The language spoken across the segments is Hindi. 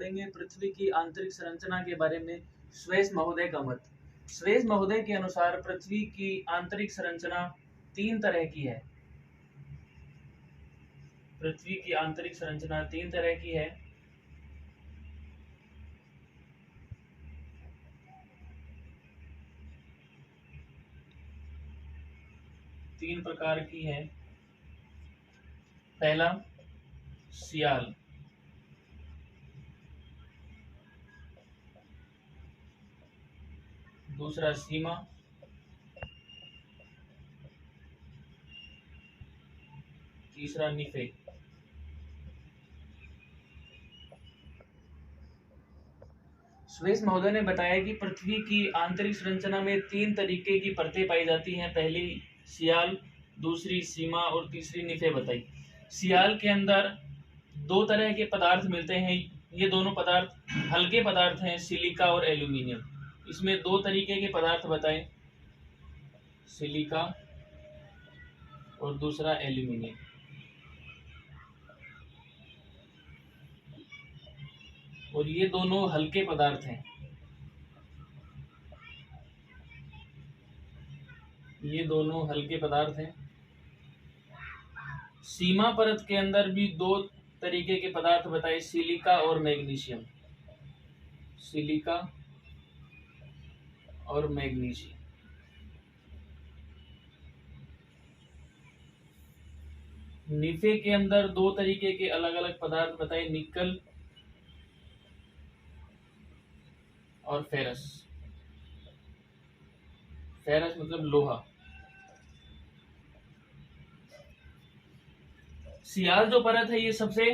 पढ़ेंगे पृथ्वी की आंतरिक संरचना के बारे में स्वेस महोदय का मत। स्वेस महोदय के अनुसार पृथ्वी की आंतरिक संरचना 3 तरह की है। पृथ्वी की आंतरिक संरचना 3 तरह की है। तीन प्रकार की है। पहला सियाल, दूसरा सीमा, तीसरा निफे। स्वेस महोदय ने बताया कि पृथ्वी की आंतरिक संरचना में 3 तरीके की परतें पाई जाती हैं। पहली सियाल, दूसरी सीमा और तीसरी निफे बताई। सियाल के अंदर 2 तरह के पदार्थ मिलते हैं। ये दोनों पदार्थ हल्के पदार्थ हैं, सिलिका और एल्यूमिनियम। इसमें 2 तरीके के पदार्थ बताए, सिलिका और दूसरा एल्यूमिनियम। और ये दोनों हल्के पदार्थ हैं। ये दोनों हल्के पदार्थ हैं। सीमा परत के अंदर भी 2 तरीके के पदार्थ बताए, सिलिका और मैग्नीशियम। सिलिका और मैग्नीशियम। निफे के अंदर 2 तरीके के अलग अलग पदार्थ बताए, निकल और फेरस। फेरस मतलब लोहा। सियाल जो परत है ये सबसे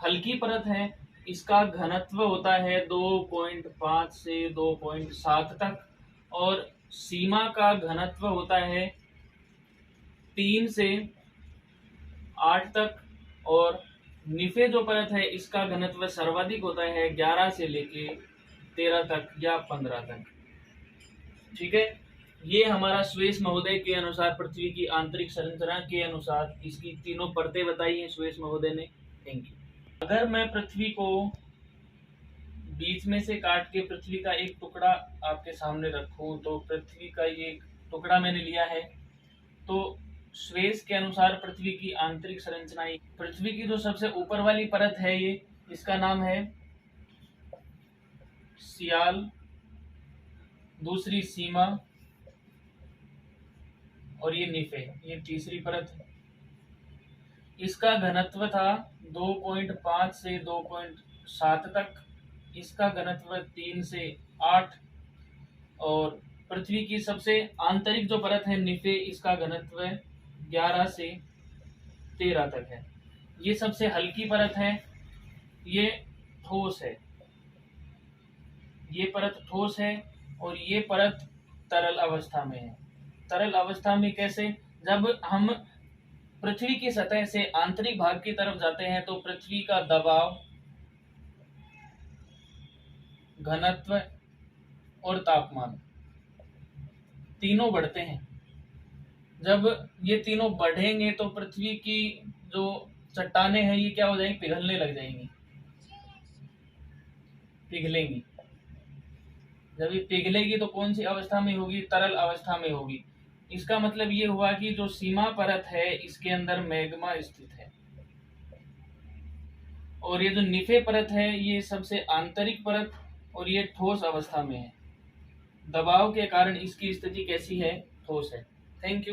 हल्की परत है। इसका घनत्व होता है 2.5 से 2.7 तक और सीमा का घनत्व होता है 3 से 8 तक और निफे जो परत है इसका घनत्व सर्वाधिक होता है 11 से लेके 13 तक या 15 तक। ठीक है, ये हमारा स्वेस महोदय के अनुसार पृथ्वी की आंतरिक संरचना के अनुसार इसकी तीनों परतें बताई हैं स्वेस महोदय ने। Thank you. अगर मैं पृथ्वी को बीच में से काट के पृथ्वी का एक टुकड़ा आपके सामने रखूं तो पृथ्वी का ये टुकड़ा मैंने लिया है। तो स्वेस के अनुसार पृथ्वी की आंतरिक संरचना, पृथ्वी की जो सबसे ऊपर वाली परत है ये, इसका नाम है सियाल, दूसरी सीमा और ये निफे, ये तीसरी परत है। इसका घनत्व था 2.5 से 2.7 तक। इसका घनत्व 3 से 8 और पृथ्वी की सबसे आंतरिक जो परत है निफे, इसका घनत्व 11 से 13 तक है। ये सबसे हल्की परत है। ये ठोस है। ये परत ठोस है और ये परत तरल अवस्था में है। तरल अवस्था में कैसे? जब हम पृथ्वी की सतह से आंतरिक भाग की तरफ जाते हैं तो पृथ्वी का दबाव, घनत्व और तापमान तीनों बढ़ते हैं। जब ये तीनों बढ़ेंगे तो पृथ्वी की जो चट्टानें हैं ये क्या हो जाएंगी? पिघलने लग जाएंगी, पिघलेंगी। जब ये पिघलेगी तो कौन सी अवस्था में होगी? तरल अवस्था में होगी। इसका मतलब ये हुआ कि जो सीमा परत है इसके अंदर मैग्मा स्थित है और ये जो निफे परत है ये सबसे आंतरिक परत और ये ठोस अवस्था में है। दबाव के कारण इसकी स्थिति कैसी है? ठोस है। Thank you.